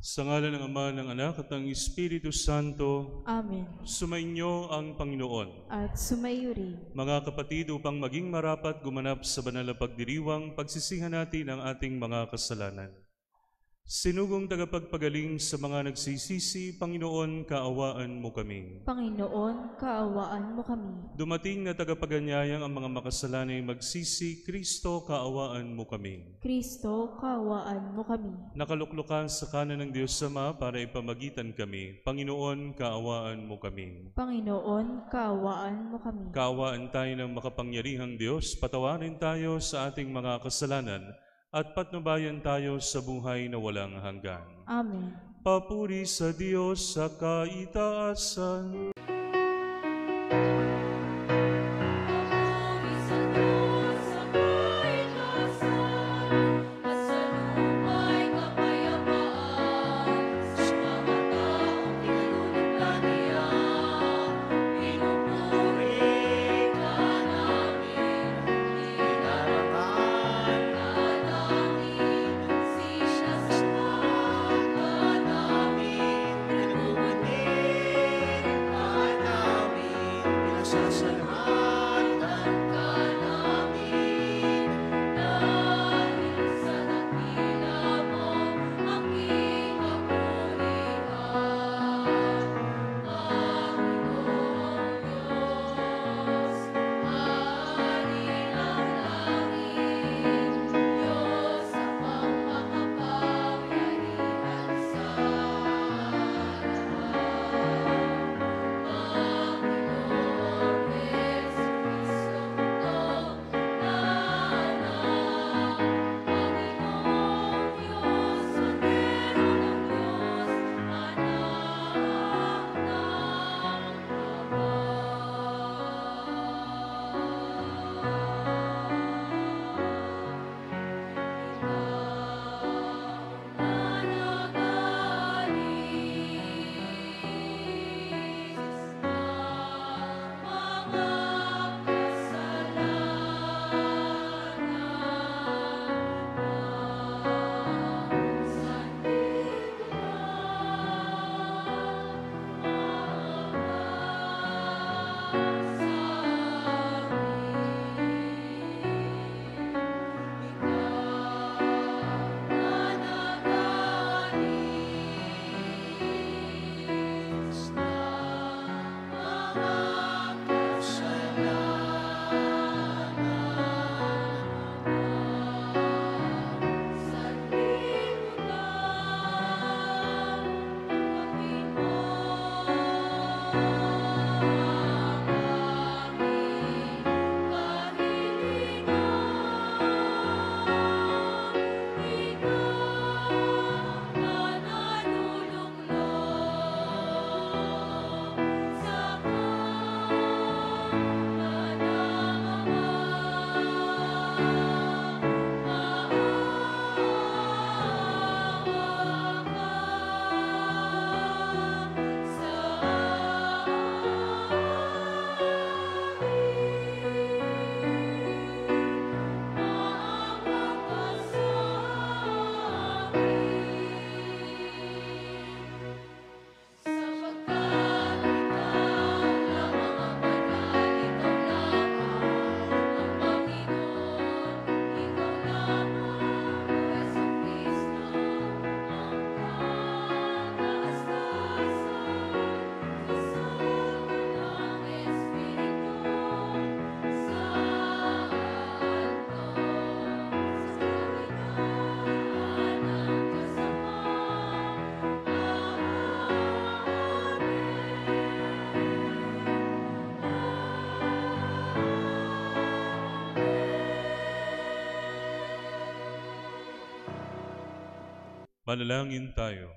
Sa ngalan ng Ama, ng Anak, at ng Espiritu Santo, Amen. sumainyo ang Panginoon. At sumayo rin. Mga kapatid, upang maging marapat gumanap sa banal na pagdiriwang, pagsisihan natin ang ating mga kasalanan. Sinugong tagapagpagaling sa mga nagsisisi, Panginoon, kaawaan mo kami. Panginoon, kaawaan mo kami. Dumating na tagapaganyayang ang mga makasalanay magsisi, Kristo, kaawaan mo kami. Kristo, kaawaan mo kami. Nakaluklukan sa kanan ng Diyos Ama para ipamagitan kami, Panginoon, kaawaan mo kami. Panginoon, kaawaan mo kami. Kaawaan tayo ng makapangyarihang Diyos, patawarin tayo sa ating mga kasalanan, at patnubayan tayo sa buhay na walang hanggan. Amen. Papuri sa Diyos sa kaitaasan. Manalangin tayo.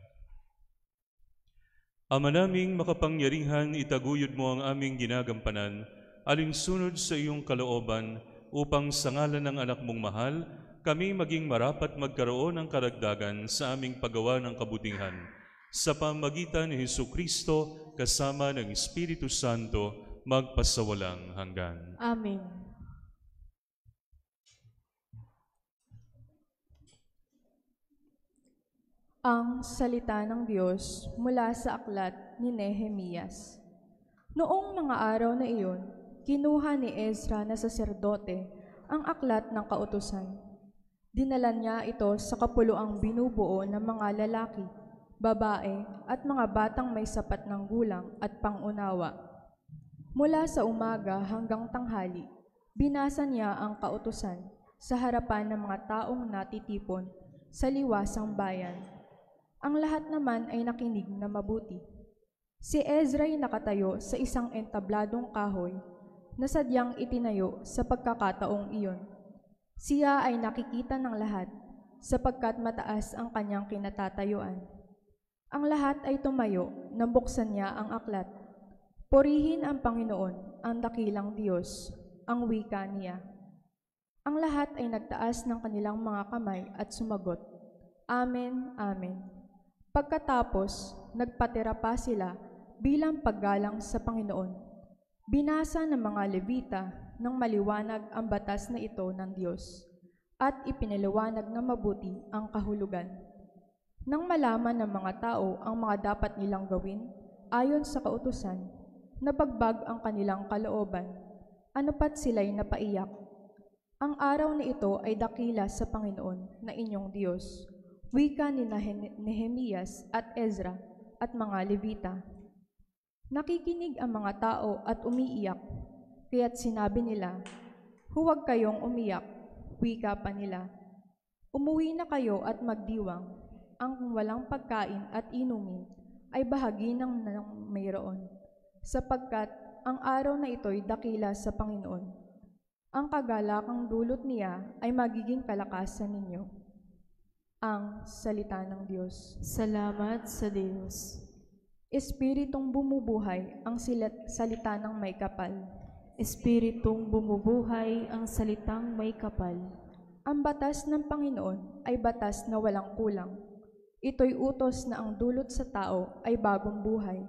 Ama naming makapangyarihan, itaguyod mo ang aming ginagampanan, alinsunod sa iyong kalooban, upang sa ngalan ng anak mong mahal, kami maging marapat magkaroon ng karagdagan sa aming paggawa ng kabutihan. Sa pamagitan ni Jesucristo, kasama ng Espiritu Santo, magpasawalang hanggan. Amen. Ang salita ng Diyos mula sa aklat ni Nehemias. Noong mga araw na iyon, kinuha ni Ezra na saserdote ang aklat ng kautusan. Dinala niya ito sa kapuluang binubuo ng mga lalaki, babae at mga batang may sapat ng gulang at pangunawa. Mula sa umaga hanggang tanghali, binasa niya ang kautusan sa harapan ng mga taong natitipon sa liwasang bayan. Ang lahat naman ay nakinig na mabuti. Si Ezra ay nakatayo sa isang entabladong kahoy na sadyang itinayo sa pagkakataong iyon. Siya ay nakikita ng lahat sapagkat mataas ang kanyang kinatatayuan. Ang lahat ay tumayo nang buksan niya ang aklat. Purihin ang Panginoon, ang dakilang Diyos, ang wika niya. Ang lahat ay nagtaas ng kanilang mga kamay at sumagot, Amen, Amen. Pagkatapos, nagpatira pa sila bilang paggalang sa Panginoon. Binasa ng mga Levita ng maliwanag ang batas na ito ng Diyos at ipinaliwanag na mabuti ang kahulugan. Nang malaman ng mga tao ang mga dapat nilang gawin ayon sa kautusan, nabagbag ang kanilang kalooban, ano pat sila'y napaiyak. Ang araw na ito ay dakila sa Panginoon na inyong Diyos, wika ni Nehemias at Ezra at mga Levita. Nakikinig ang mga tao at umiiyak, kaya't sinabi nila, huwag kayong umiyak, wika pa nila. Umuwi na kayo at magdiwang, ang walang pagkain at inumin ay bahagi ng mayroon, sapagkat ang araw na ito'y dakila sa Panginoon. Ang kagalakang dulot niya ay magiging kalakasan ninyo. Ang salita ng Diyos. Salamat sa Diyos. Espiritong bumubuhay ang salita ng may kapal. Espiritong bumubuhay ang salitang may kapal. Ang batas ng Panginoon ay batas na walang kulang. Ito'y utos na ang dulot sa tao ay bagong buhay.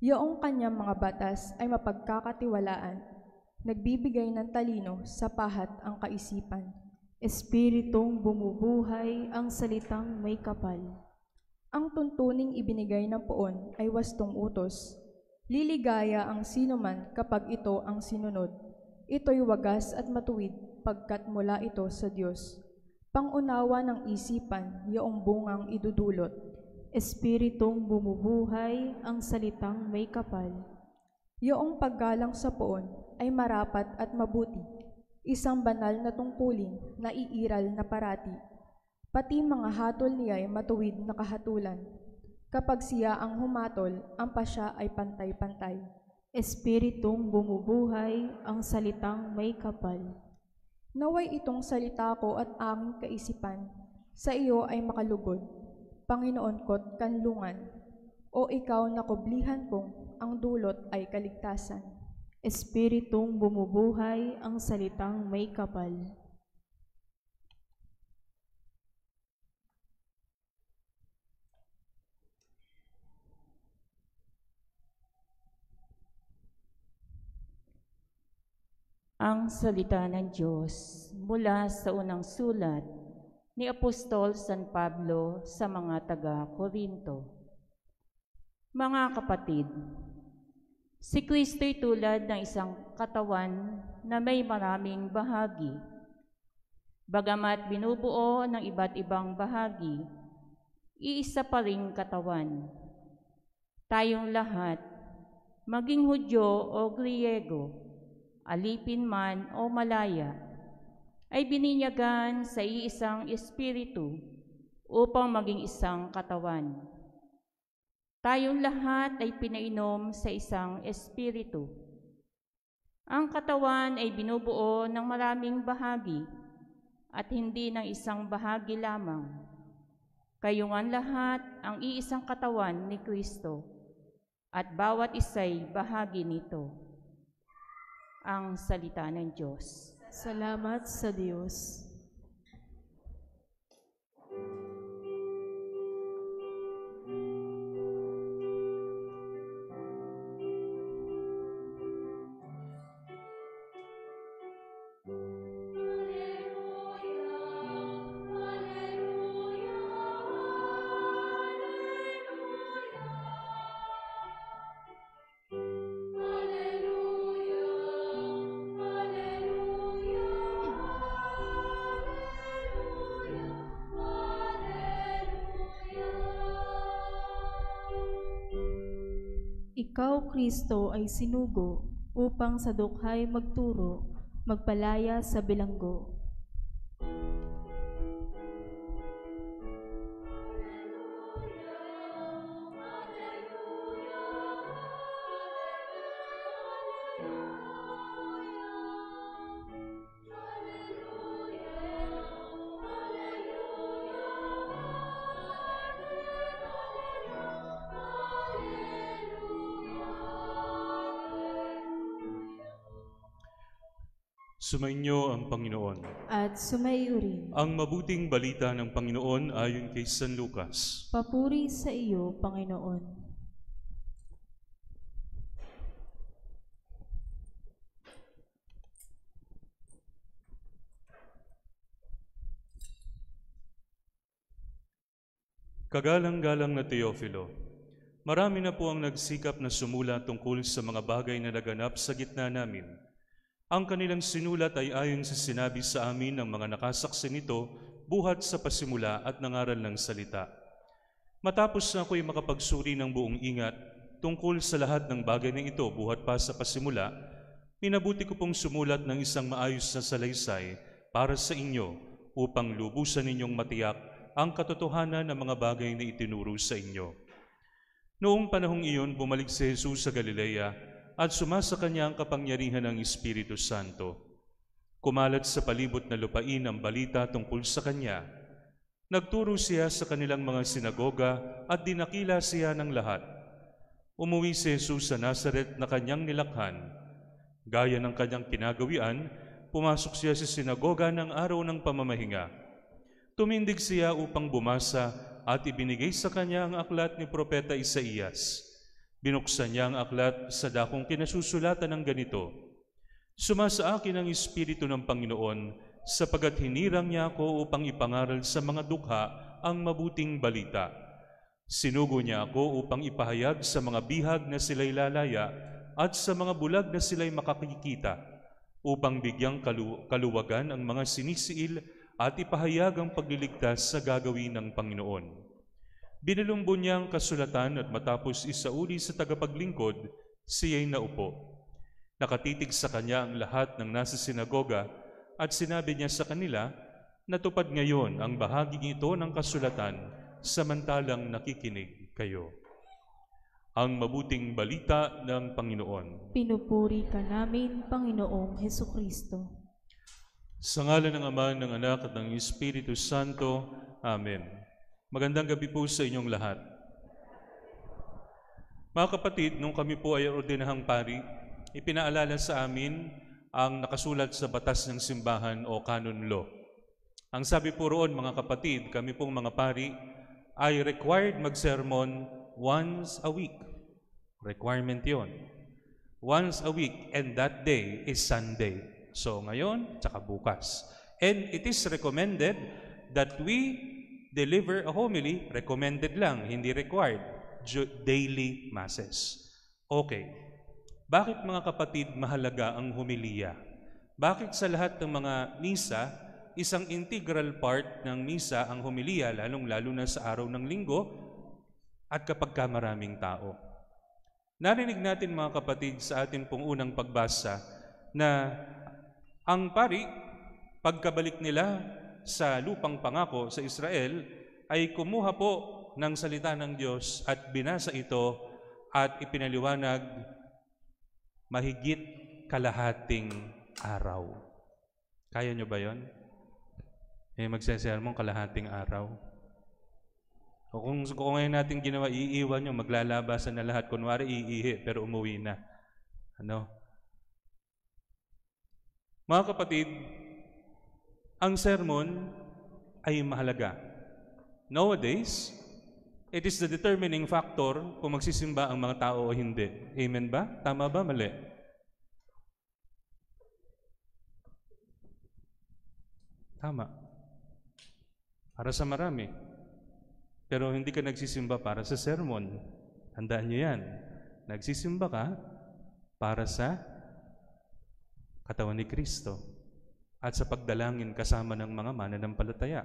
Yaong kanyang mga batas ay mapagkakatiwalaan, nagbibigay ng talino sa pahat ang kaisipan. Espiritong bumubuhay ang salitang may kapal. Ang tuntuning ibinigay ng poon ay wastong utos. Liligaya ang sinuman kapag ito ang sinunod. Ito'y wagas at matuwid pagkat mula ito sa Diyos. Pangunawa ng isipan, yaong bungang idudulot. Espiritong bumubuhay ang salitang may kapal. Yaong paggalang sa poon ay marapat at mabuti, isang banal na tungkulin na iiral na parati. Pati mga hatol niya ay matuwid na kahatulan. Kapag siya ang humatol, ang pasya ay pantay-pantay. Espiritong bumubuhay ang salitang may kapal. Naway itong salita ko at aking kaisipan, sa iyo ay makalugod, Panginoon ko't kanlungan, o ikaw na kublihan kong ang dulot ay kaligtasan. Espiritong bumubuhay ang salitang may kapal. Ang salita ng Diyos mula sa unang sulat ni Apostol San Pablo sa mga taga-Korinto. Mga kapatid, si Kristo'y tulad ng isang katawan na may maraming bahagi. Bagamat binubuo ng iba't ibang bahagi, iisa pa ring katawan. Tayong lahat, maging Hudyo o Griego, alipin man o malaya, ay bininyagan sa iisang espiritu upang maging isang katawan. Tayong lahat ay pinainom sa isang espiritu. Ang katawan ay binubuo ng maraming bahagi at hindi ng isang bahagi lamang. Kayungan lahat ang iisang katawan ni Kristo at bawat isa'y bahagi nito. Ang salita ng Diyos. Salamat sa Diyos. Ikaw, Kristo, ay sinugo upang sa dukhay magturo, magpalaya sa bilanggo. Sumainyo ang Panginoon. At sumayo rin. Ang mabuting balita ng Panginoon ayon kay San Lucas. Papuri sa iyo, Panginoon. Kagalang-galang na Teofilo, marami na po ang nagsikap na sumulat tungkol sa mga bagay na naganap sa gitna namin. Ang kanilang sinulat ay ayon sa sinabi sa amin ng mga nakasaksi nito buhat sa pasimula at nangaral ng salita. Matapos na ako'y makapagsuri ng buong ingat tungkol sa lahat ng bagay na ito buhat pa sa pasimula, minabuti ko pong sumulat ng isang maayos na salaysay para sa inyo upang lubusan ninyong matiyak ang katotohanan ng mga bagay na itinuro sa inyo. Noong panahong iyon, bumalik si Jesus sa Galilea at sumasa kanya ang kapangyarihan ng Espiritu Santo. Kumalat sa palibot na lupain ang balita tungkol sa kanya. Nagturo siya sa kanilang mga sinagoga at dinakila siya ng lahat. Umuwi si Jesus sa Nazaret na kanyang nilakhan. Gaya ng kanyang kinagawian, pumasok siya sa sinagoga ng araw ng pamamahinga. Tumindig siya upang bumasa at ibinigay sa kanya ang aklat ni Propeta Isaías. Binuksan niya ang aklat sa dakong kinasusulatan ng ganito, "Sumasa akin ang Espiritu ng Panginoon, sapagat hinirang niya ako upang ipangaral sa mga dukha ang mabuting balita. Sinugo niya ako upang ipahayag sa mga bihag na sila'y lalaya at sa mga bulag na sila'y makakikita, upang bigyang kaluwagan ang mga sinisiil at ipahayag ang pagliligtas sa gagawin ng Panginoon." Binilumbon niya ang kasulatan at matapos isauli sa tagapaglingkod, siya'y naupo. Nakatitig sa kanya ang lahat ng nasa sinagoga at sinabi niya sa kanila, "Natupad ngayon ang bahaging ito ng kasulatan samantalang nakikinig kayo." Ang mabuting balita ng Panginoon. Pinupuri ka namin, Panginoong Hesukristo. Sa ngalan ng Ama, ng Anak at ng Espiritu Santo. Amen. Magandang gabi po sa inyong lahat. Mga kapatid, nung kami po ay ordinahang pari, ipinaalala sa amin ang nakasulat sa batas ng simbahan o canon law. Ang sabi po roon, mga kapatid, kami pong mga pari ay required mag-sermon once a week. Requirement yon. Once a week, and that day is Sunday. So ngayon, tsaka bukas. And it is recommended that we deliver a homily, recommended lang, hindi required, daily masses. Okay. Bakit mga kapatid mahalaga ang homilya? Bakit sa lahat ng mga misa, isang integral part ng misa ang homilya, lalong-lalo na sa araw ng linggo at kapag maraming tao? Narinig natin mga kapatid sa atin pong unang pagbasa na ang pari, pagkabalik nila sa lupang pangako sa Israel, ay kumuha po ng salita ng Diyos at binasa ito at ipinaliwanag mahigit kalahating araw. Kaya nyo ba yon? Magsesermon kalahating araw. O kung ngayon natin ginawa, iiwan nyo, maglalabasan na lahat. Kunwari, iihi, pero umuwi na. Mga kapatid, ang sermon ay mahalaga. Nowadays, it is the determining factor kung magsisimba ang mga tao o hindi. Amen ba? Tama ba? Mali? Tama. Para sa marami. Pero hindi ka nagsisimba para sa sermon. Handaan niyo yan. Nagsisimba ka para sa katawan ni Kristo at sa pagdalangin kasama ng mga mananampalataya.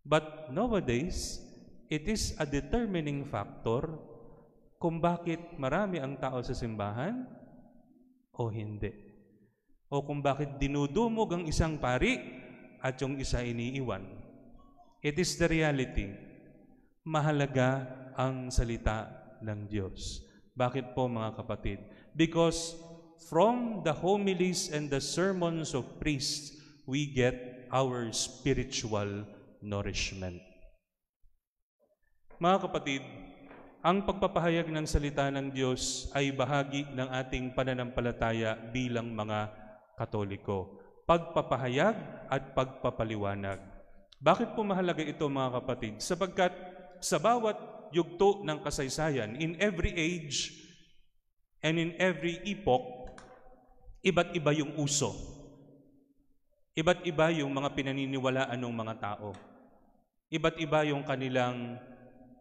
But nowadays, it is a determining factor kung bakit marami ang tao sa simbahan o hindi. O kung bakit dinudumog ang isang pari at yung isa iniiwan. It is the reality. Mahalaga ang salita ng Diyos. Bakit po mga kapatid? Because from the homilies and the sermons of priests, we get our spiritual nourishment. Mga kapatid, ang pagpapahayag ng salita ng Diyos ay bahagi ng ating pananampalataya bilang mga Katoliko. Pagpapahayag at pagpapaliwanag. Bakit po mahalaga ito mga kapatid? Sapagkat sa bawat yugto ng kasaysayan, in every age and in every epoch, iba't iba yung uso. Iba't iba yung mga pinaniniwalaan ng mga tao. Iba't iba yung kanilang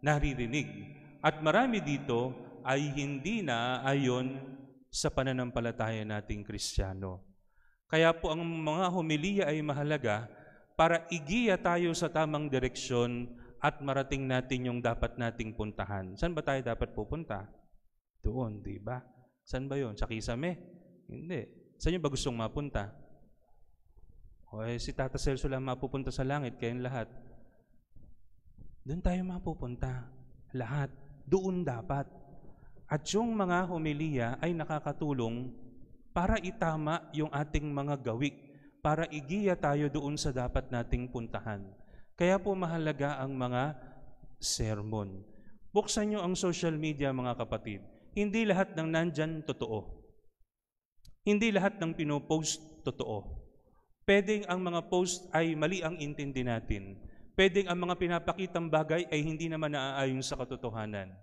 naririnig. At marami dito ay hindi na ayon sa pananampalataya nating Kristiyano. Kaya po ang mga homilya ay mahalaga para igiya tayo sa tamang direksyon at marating natin yung dapat nating puntahan. Saan ba tayo dapat pupunta? Doon, di ba? Saan ba yun? Sa Kisame? Hindi. Saan yung ba gustong mapunta? O si Tata Celso lang mapupunta sa langit, kayong lahat. Doon tayo mapupunta. Lahat. Doon dapat. At yung mga homilya ay nakakatulong para itama yung ating mga gawi, para igiya tayo doon sa dapat nating puntahan. Kaya po mahalaga ang mga sermon. Buksan nyo ang social media mga kapatid. Hindi lahat ng nandyan totoo. Hindi lahat ng pinopost totoo. Pwedeng ang mga post ay mali ang intindi natin. Pwedeng ang mga pinapakitang bagay ay hindi naman naaayon sa katotohanan.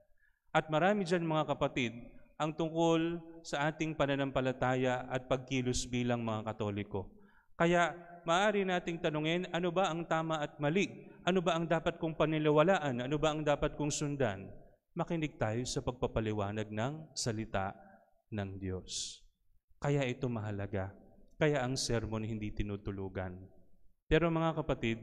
At marami dyan mga kapatid, ang tungkol sa ating pananampalataya at pagkilos bilang mga Katoliko. Kaya maaari nating tanungin, ano ba ang tama at mali? Ano ba ang dapat kong paniniwalaan? Ano ba ang dapat kong sundan? Makinig tayo sa pagpapaliwanag ng salita ng Diyos. Kaya ito mahalaga. Kaya ang sermon hindi tinutulugan. Pero mga kapatid,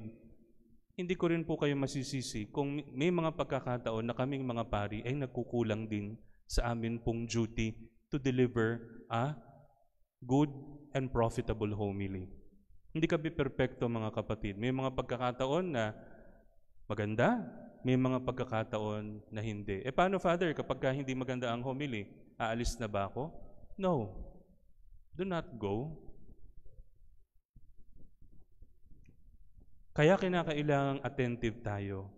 hindi ko rin po kayo masisisi kung may mga pagkakataon na kaming mga pari ay nagkukulang din sa amin pong duty to deliver a good and profitable homily. Hindi kami perpekto mga kapatid. May mga pagkakataon na maganda, may mga pagkakataon na hindi. Paano, Father, kapag hindi maganda ang homily, aalis na ba ako? No. Do not go. Kaya kinakailangang attentive tayo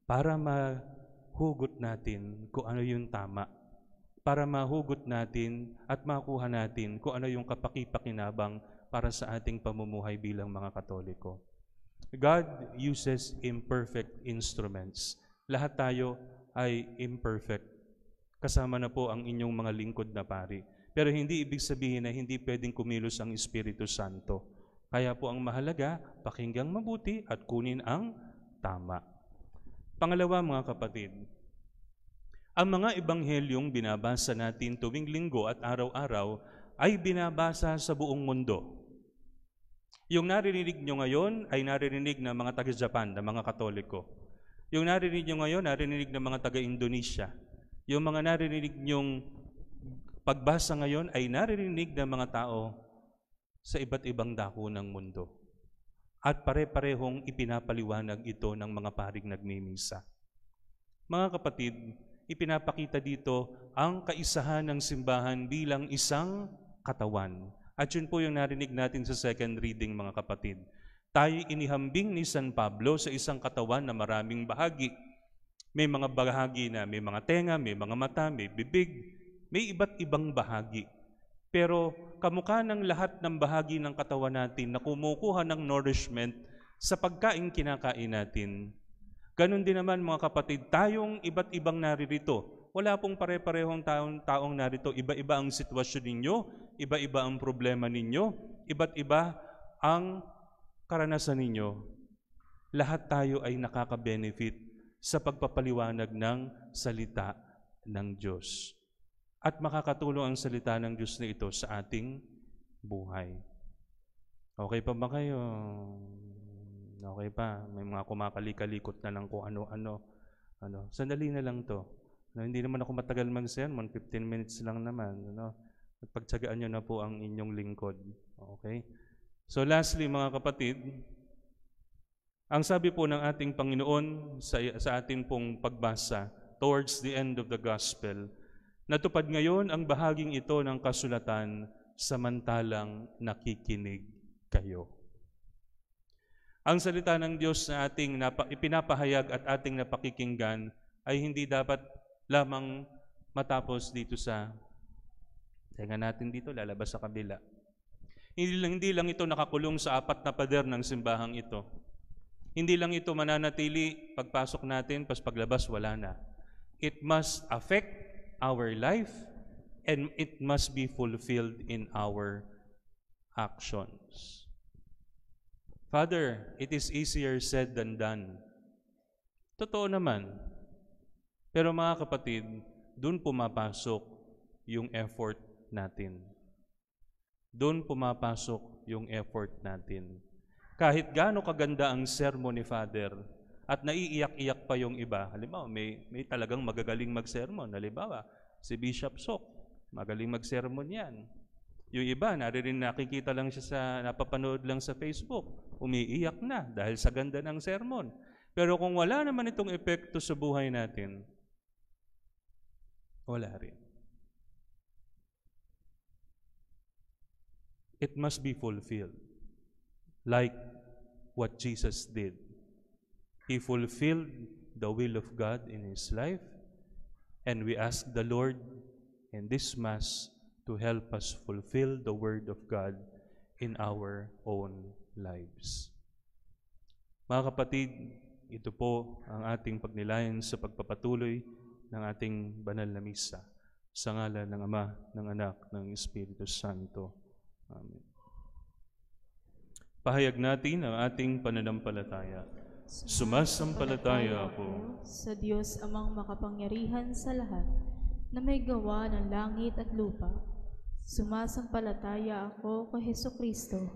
para mahugot natin kung ano yung tama. Para mahugot natin at makuha natin kung ano yung kapakipakinabang para sa ating pamumuhay bilang mga Katoliko. God uses imperfect instruments. Lahat tayo ay imperfect. Kasama na po ang inyong mga lingkod na pari. Pero hindi ibig sabihin na hindi pwedeng kumilos ang Espiritu Santo. Kaya po ang mahalaga, pakinggang mabuti at kunin ang tama. Pangalawa mga kapatid, ang mga ebanghelyong binabasa natin tuwing linggo at araw-araw ay binabasa sa buong mundo. Yung naririnig nyo ngayon ay naririnig ng mga taga-Japan, ng mga Katoliko. Yung naririnig nyo ngayon, naririnig ng mga taga-Indonesia. Yung mga naririnig nyong pagbasa ngayon ay naririnig ng mga tao sa iba't ibang dako ng mundo. At pare-parehong ipinapaliwanag ito ng mga paring nagmimisa. Mga kapatid, ipinapakita dito ang kaisahan ng simbahan bilang isang katawan. At yun po yung narinig natin sa second reading mga kapatid. Tayo inihambing ni San Pablo sa isang katawan na maraming bahagi. May mga bahagi na may mga tenga, may mga mata, may bibig, may iba't ibang bahagi. Pero kamukha ng lahat ng bahagi ng katawan natin na kumukuha ng nourishment sa pagkain kinakain natin. Ganon din naman mga kapatid, tayong iba't ibang naririto. Wala pong pare-parehong taong narito. Iba-iba ang sitwasyon ninyo, iba-iba ang problema ninyo, iba't iba ang karanasan ninyo. Lahat tayo ay nakaka-benefit sa pagpapaliwanag ng salita ng Diyos. At makakatulong ang salita ng Diyos na ito sa ating buhay. Okay pa ba kayo? Okay pa? May mga kumakali-kalikot na lang kung ano-ano. Sandali na lang to. No, hindi naman ako matagal mag-sermon, 15 minutes lang naman. Ano? At pagtsagaan nyo na po ang inyong lingkod. Okay? So lastly, mga kapatid, ang sabi po ng ating Panginoon sa ating pong pagbasa towards the end of the gospel, natupad ngayon ang bahaging ito ng kasulatan samantalang nakikinig kayo. Ang salita ng Diyos na ating ipinapahayag at ating napakikinggan ay hindi dapat lamang matapos dito sa tenga natin dito, lalabas sa kabila. Hindi lang ito nakakulong sa 4 na pader ng simbahang ito. Hindi lang ito mananatili pagpasok natin, paglabas wala na. It must affect our life and it must be fulfilled in our actions. Father, it is easier said than done. Totoo naman. Pero mga kapatid, doon pumapasok yung effort natin. Doon pumapasok yung effort natin. Kahit gaano kaganda ang sermon ni Father at naiiyak-iyak pa yung iba. Halimbawa, may talagang magagaling mag-sermon. Halimbawa, si Bishop Sok, magaling mag-sermon yan. Yung iba, nakikita lang siya napapanood lang sa Facebook, umiiyak na dahil sa ganda ng sermon. Pero kung wala naman itong epekto sa buhay natin, wala rin. It must be fulfilled. Like what Jesus did. He fulfilled the will of God in His life, and we ask the Lord in this Mass to help us fulfill the Word of God in our own lives. Mga kapatid, ito po ang ating pagnilayan sa pagpapatuloy ng ating banal na misa. Sa ngalan ng Ama, ng Anak, ng Espiritu Santo. Amen. Pahayag natin ang ating pananampalataya. Sumasampalataya ako sa Diyos Amang makapangyarihan sa lahat, na may gawa ng langit at lupa. Sumasampalataya ako kay Hesukristo,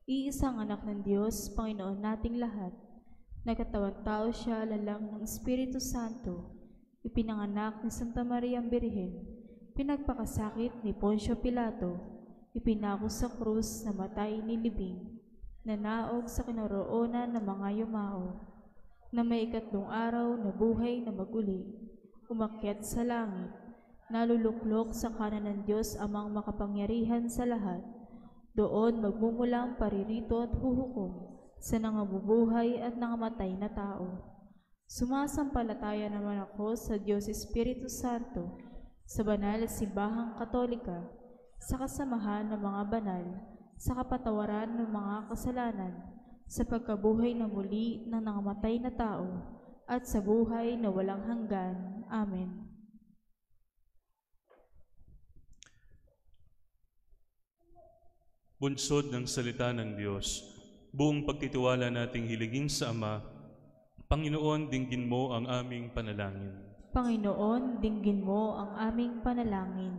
iisang anak ng Diyos, Panginoon nating lahat. Nagkatawang tao siya lalang ng Espiritu Santo, ipinanganak ni Santa Maria Birhen, pinagpakasakit ni Poncio Pilato, ipinako sa krus, namatay nilibing, nanaog sa kinaroonan ng mga yumao, na may 3 araw na buhay na maguli, umakyat sa langit, naluluklok sa kanan ng Diyos Amang makapangyarihan sa lahat. Doon magmumulang paririto at huhukom sa nangabubuhay at nangamatay na tao. Sumasampalataya naman ako sa Diyos Espiritu Santo, sa banal na simbahang Katolika, sa kasamahan ng mga banal, sa kapatawaran ng mga kasalanan, sa pagkabuhay na muli ng nangamatay na tao, at sa buhay na walang hanggan. Amen. Bunsod ng salita ng Diyos, buong pagtitiwala nating hiligin sa Ama, Panginoon, dinggin mo ang aming panalangin. Panginoon, dinggin mo ang aming panalangin.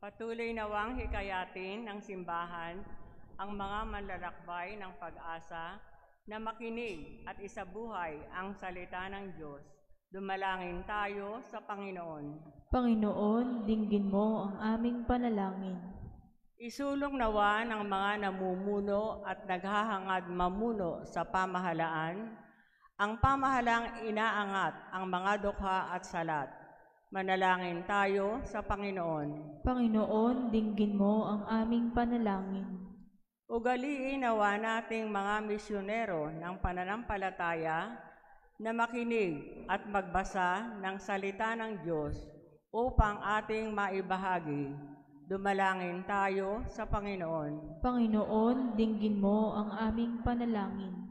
Patuloy nawang hikayatin ng simbahan ang mga manlalakbay ng pag-asa na makinig at isabuhay ang salita ng Diyos. Dumalangin tayo sa Panginoon. Panginoon, dinggin mo ang aming panalangin. Isulong nawa ng mga namumuno at naghahangad mamuno sa pamahalaan, ang pamahalaang inaangat ang mga dukha at salat. Manalangin tayo sa Panginoon. Panginoon, dinggin mo ang aming panalangin. Ugaliin nawa nating mga misyonero ng pananampalataya na makinig at magbasa ng salita ng Diyos upang ating maibahagi. Dumalangin tayo sa Panginoon. Panginoon, dinggin mo ang aming panalangin.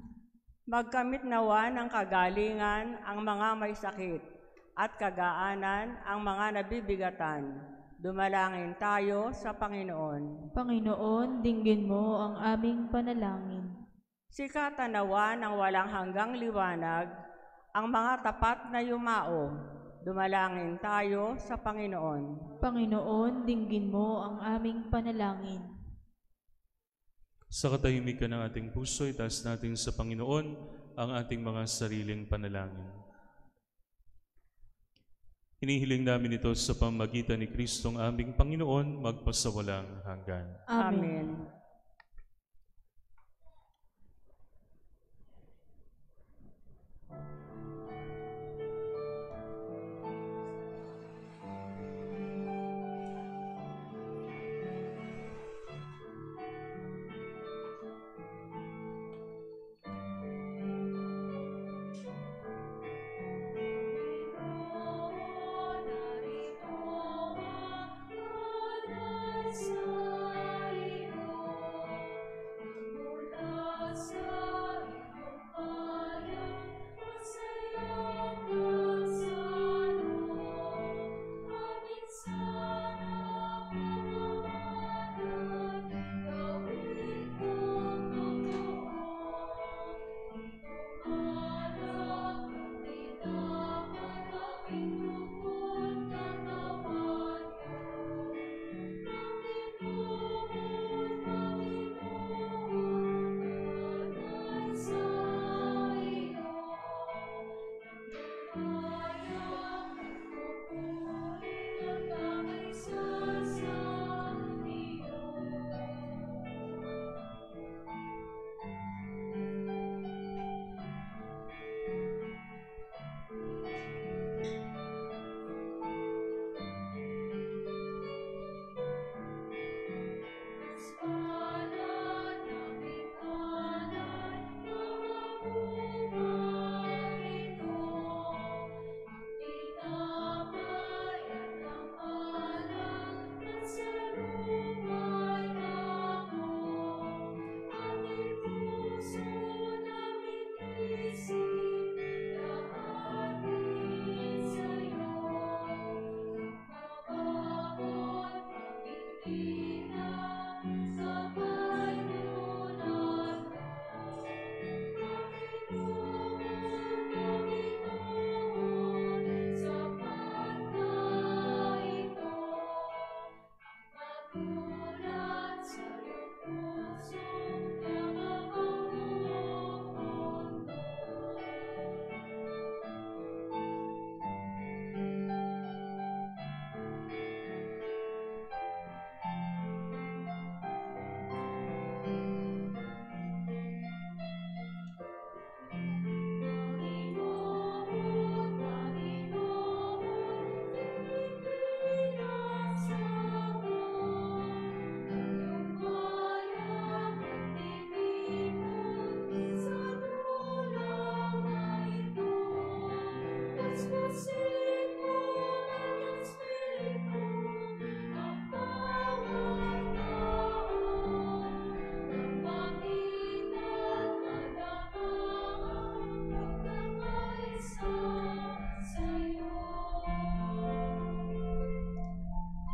Magkamit nawa ng kagalingan ang mga may sakit at kagaanan ang mga nabibigatan. Dumalangin tayo sa Panginoon. Panginoon, dinggin mo ang aming panalangin. Sikatan nawa ng walang hanggang liwanag ang mga tapat na yumao. Dumalangin tayo sa Panginoon. Panginoon, dinggin mo ang aming panalangin. Sa katahimikan ng ating puso, itaas natin sa Panginoon ang ating mga sariling panalangin. Hinihiling namin ito sa pamamagitan ni Kristong aming Panginoon, magpasawalang hanggan. Amen.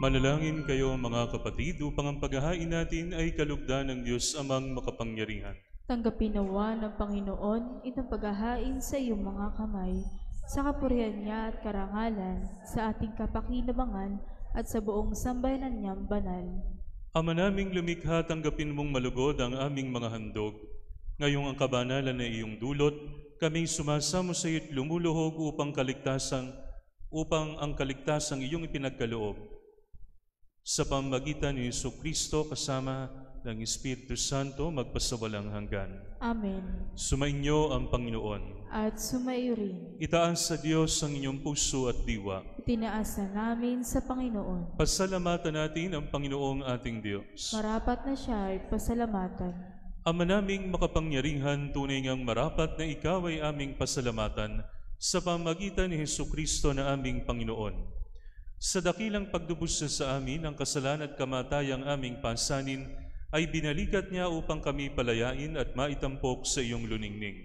Manalangin kayo mga kapatid upang ang paghahain natin ay kalugdan ng Diyos amang makapangyarihan. Tanggapin nawa ng Panginoon itong paghahain sa iyong mga kamay, sa kapurihan niya at karangalan, sa ating kapakinabangan at sa buong sambayanan niyang banal. Ama naming lumikha, tanggapin mong malugod ang aming mga handog. Ngayong ang kabanalan na iyong dulot, kaming sumasamo sa iyo't lumuluhog upang ang kaligtasang iyong ipinagkaloob. Sa pamamagitan ni Jesucristo kasama ng Espiritu Santo magpasawalang hanggan. Amen. Sumainyo ang Panginoon. At sumaiyo rin. Itaas sa Diyos ang inyong puso at diwa. Itinaasa namin sa Panginoon. Pasalamatan natin ang Panginoong ating Diyos. Marapat na siya ay pasalamatan. Ama naming makapangyarihan, tunay ngang marapat na ikaw ay aming pasalamatan sa pamamagitan ni Jesucristo na aming Panginoon. Sa dakilang pagdubos niya sa amin ang kasalanan at kamatayang aming pasanin, ay binalikat niya upang kami palayain at maitampok sa iyong luningning.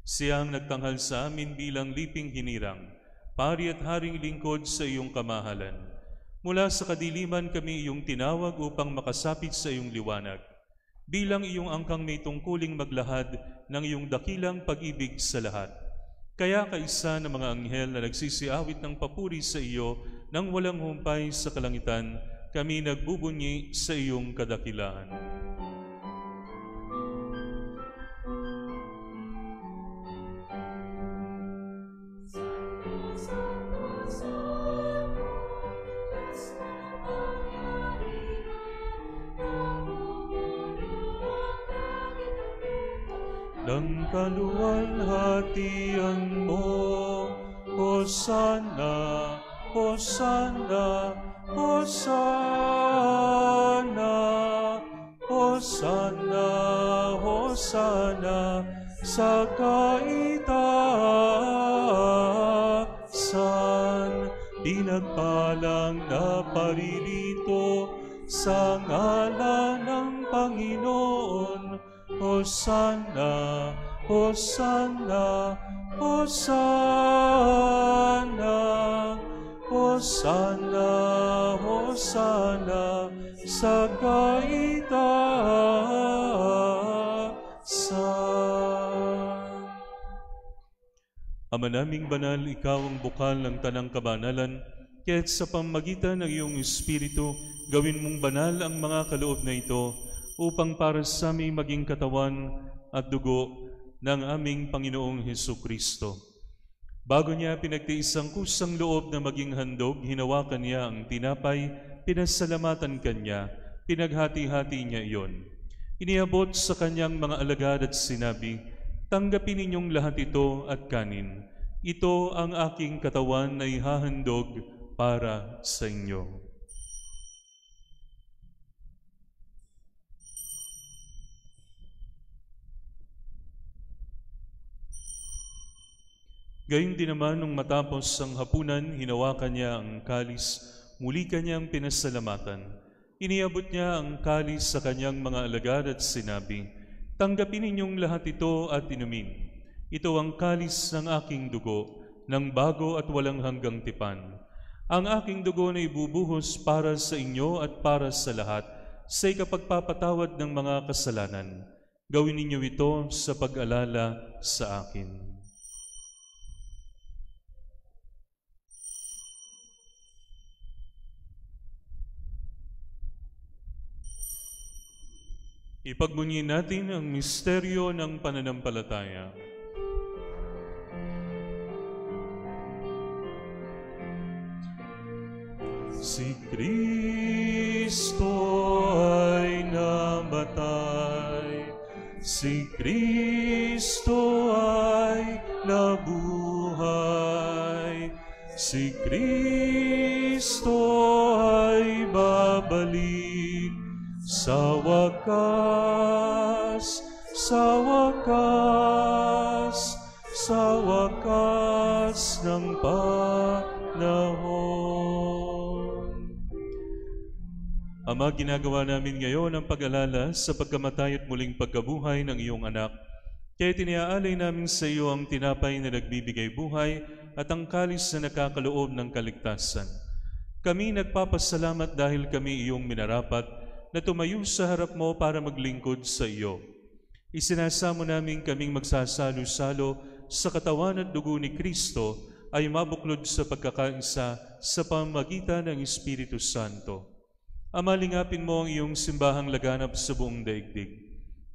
Siyang nagtanghal sa amin bilang liping hinirang, pari at haring lingkod sa iyong kamahalan. Mula sa kadiliman kami iyong tinawag upang makasapit sa iyong liwanag, bilang iyong angkang may tungkuling maglahad ng iyong dakilang pag-ibig sa lahat. Kaya kaisa ng mga anghel na nagsisiawit ng papuri sa iyo nang walang humpay sa kalangitan, kami nagbubunyi sa iyong kadakilaan. Ng kaluwalhatian mo, Hosanna, Hosanna, Hosanna, Hosanna, Hosanna, sa kaitaasan. Pinagpalang na paririto sa ngalan ng Panginoon. Hosanna, Hosanna, Hosanna, Hosanna, Hosanna, sa kaitaasan. Ama naming banal, ikaw ang bukal ng tanang kabanalan, kaya't sa pamamagitan ng iyong Espiritu, gawin mong banal ang mga kaloob na ito, upang para sa aming maging katawan at dugo ng aming Panginoong Hesukristo. Bago niya pinagtiis ang kusang loob na maging handog, hinawakan niya ang tinapay, pinasalamatan kanya, pinaghati-hati niya iyon. Iniabot sa kanyang mga alagad at sinabi, "Tanggapin ninyong lahat ito at kanin. Ito ang aking katawan na ihahandog para sa inyo." Gayun din naman nung matapos ang hapunan, hinawakan niya ang kalis, muli kanyang pinasalamatan. Iniabot niya ang kalis sa kanyang mga alagad at sinabi, "Tanggapin ninyong lahat ito at inumin. Ito ang kalis ng aking dugo, ng bago at walang hanggang tipan. Ang aking dugo na ibubuhos para sa inyo at para sa lahat, sa ikapagpapatawad ng mga kasalanan. Gawin ninyo ito sa pag-alala sa akin." Ipagbunyi natin ang misteryo ng pananampalataya. Si Kristo ay namatay, si Kristo ay nabuhay, si Kristo ay babalik. Sa wakas, sa wakas, sa wakas ng panahon. Ama, ginagawa namin ngayon ang pag-alala sa pagkamatay at muling pagkabuhay ng iyong anak. Kaya tiniaalay namin sa iyo ang tinapay na nagbibigay buhay at ang kalis na nakakaloob ng kaligtasan. Kami nagpapasalamat dahil kami iyong minarapat na tumayo sa harap mo para maglingkod sa iyo. Isinasamo namin kaming magsasalo-salo sa katawan at dugo ni Kristo ay mabuklod sa pagkakaisa sa pamamagitan ng Espiritu Santo. Ama, lingapin mo ang iyong simbahang laganap sa buong daigdig.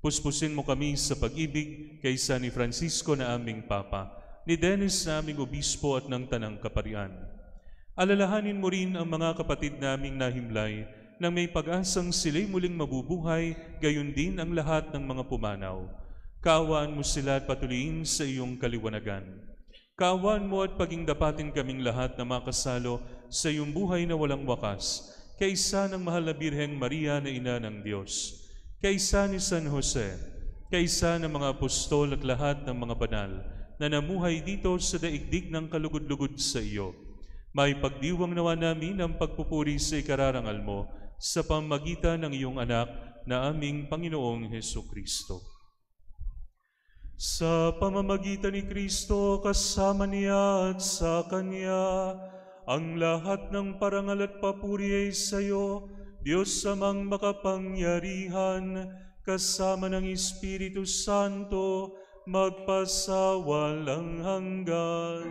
Puspusin mo kami sa pag-ibig kaysa ni Francisco na aming Papa, ni Dennis na aming Obispo at ng Tanang Kaparian. Alalahanin mo rin ang mga kapatid naming nahimlay nang may pag-asang sila'y muling mabubuhay, gayon din ang lahat ng mga pumanaw. Kaawaan mo sila at patuloyin sa iyong kaliwanagan. Kaawaan mo at paging dapatin kaming lahat na makasalo sa iyong buhay na walang wakas, kaysa ng mahal na Birheng Maria na Ina ng Diyos, kaysa ni San Jose, kaysa ng mga apostol at lahat ng mga banal na namuhay dito sa daigdig ng kalugod-lugod sa iyo. May pagdiwang nawa namin ang pagpupuri sa ikararangal mo sa pamamagitan ng iyong anak na aming Panginoong Hesukristo. Sa pamamagitan ni Kristo, kasama niya at sa Kanya, ang lahat ng parangal at papuri ay sa iyo, Diyos Amang makapangyarihan, kasama ng Espiritu Santo, magpasawalang hanggan.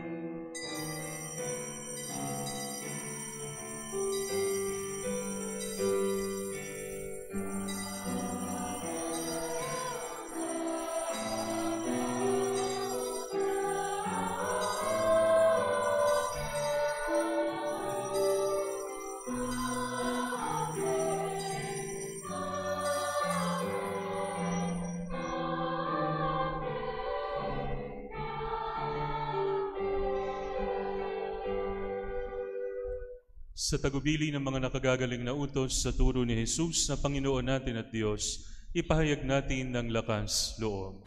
Sa tagubili ng mga nakagagaling na utos sa turo ni Jesus na Panginoon natin at Diyos, ipahayag natin ng lakas loob.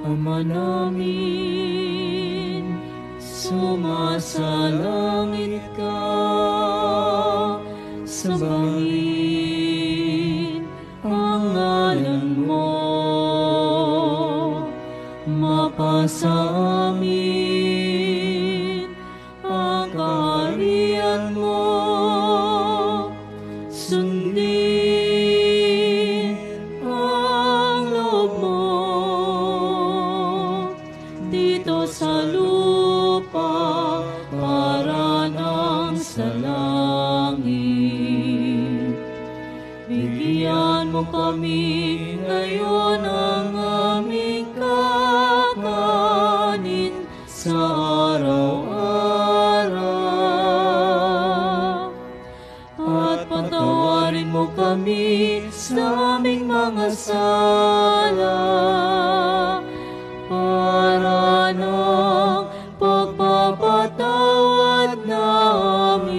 Ama namin, sumasalangit ka, sambahin ang ngalan mo, mapasa amin ang kaharian mo, sundin ang loob mo dito sa lupa para nang sa langit. Bigyan mo kami ngayon ang aming kakanin sa araw-araw, at patawarin mo kami sa aming mga sala para ng pagpapatawad namin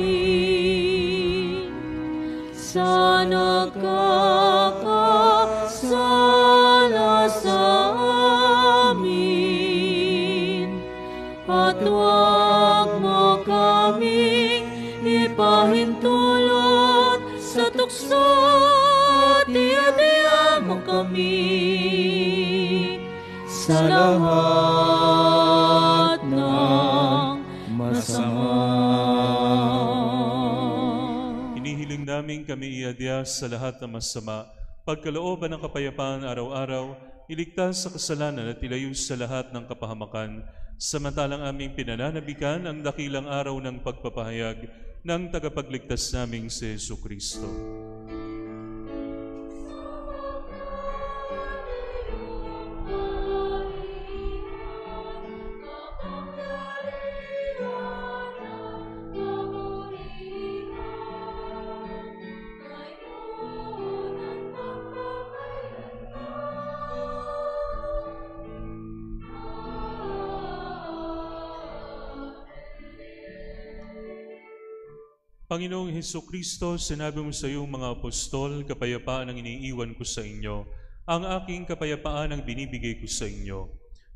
sa nagkakasala sa amin, at huwag mo kaming ipahintulot sa tukso, at iadya mo kami sa lahat ng masama. Hinihiling namin kami iadya sa lahat ng masama, pagkalooban ng kapayapaan araw-araw, iligtas sa kasalanan at ilayo sa lahat ng kapahamakan, samantalang aming pinananabikan ang dakilang araw ng pagpapahayag ng tagapagligtas naming si Jesucristo. Panginoong Hesukristo, sinabi mo sa iyong mga apostol, kapayapaan ang iniiwan ko sa inyo, ang aking kapayapaan ang binibigay ko sa inyo.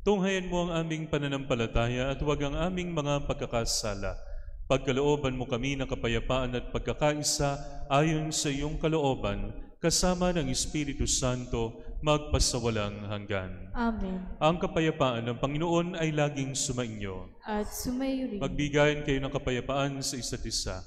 Tunghayan mo ang aming pananampalataya at huwag ang aming mga pagkakasala. Pagkalooban mo kami ng kapayapaan at pagkakaisa ayon sa iyong kalooban, kasama ng Espiritu Santo, magpasawalang hanggan. Amen. Ang kapayapaan ng Panginoon ay laging sumainyo. At sumayo rin. Magbigayan kayo ng kapayapaan sa isa't isa.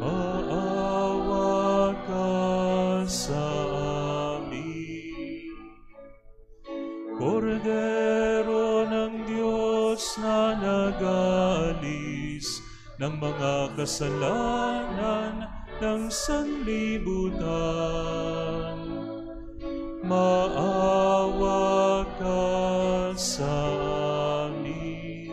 Maawa ka sa amin, Kordero ng Diyos na nag-aalis ng mga kasalanan ng sanlibutan. Maawa ka sa amin.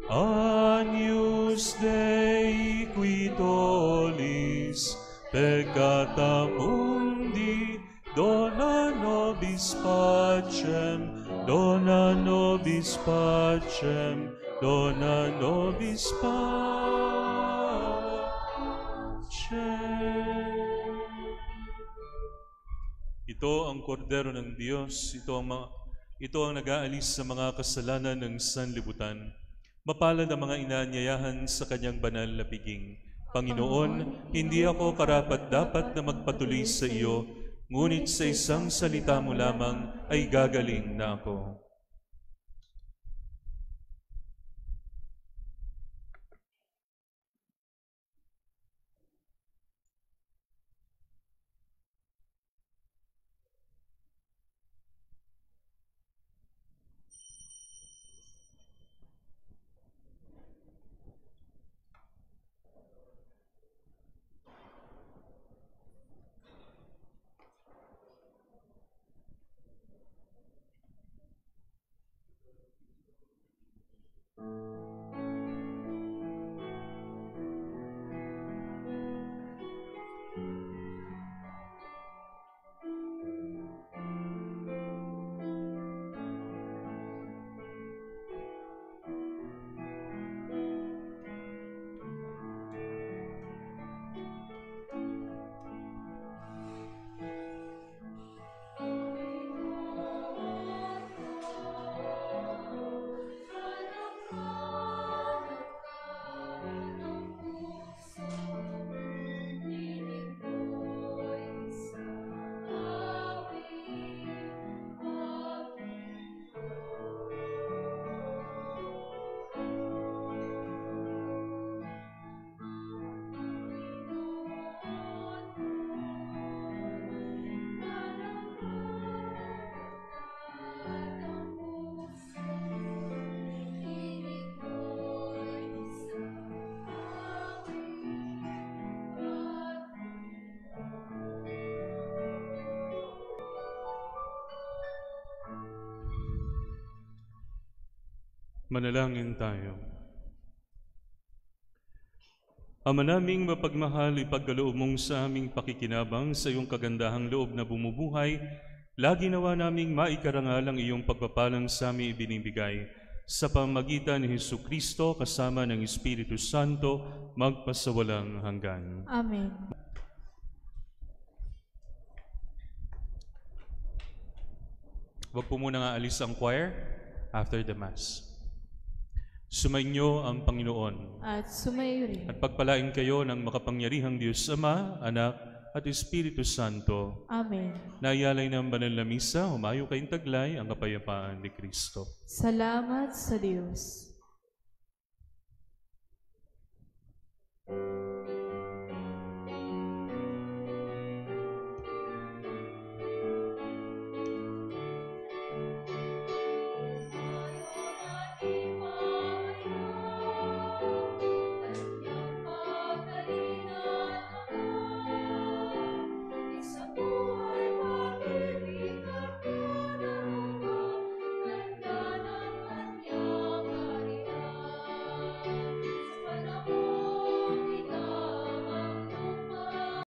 Agnus Dei qui tollis peccata mundi, dona nobis pacem, dona nobis pacem, dona nobis pacem. Ito ang kordero ng Diyos, ito ang Ito ang nag-aalis sa mga kasalanan ng sanlibutan. Mapalad ang mga inaanyayahan sa kanyang banal na piging. Panginoon, hindi ako karapat-dapat na magpatuloy sa iyo, ngunit sa isang salita mo lamang ay gagaling na ako. Manalangin tayo. Ama naming mapagmahal, ipagkaloob mong sa aming pakikinabang sa iyong kagandahang loob na bumubuhay, lagi nawa naming maikarangal ang iyong pagpapalang sa aming ibinibigay. Sa pamagitan ni Jesucristo kasama ng Espiritu Santo, magpasawalang hanggan. Amen. Huwag po muna aalis ang choir after the Mass. Sumainyo ang Panginoon. At sumayo rin. At pagpalain kayo ng makapangyarihang Diyos Ama, Anak, at Espiritu Santo. Amen. Naiyalay ng banal na misa, humayo kayong taglay ang kapayapaan ni Kristo. Salamat sa Diyos.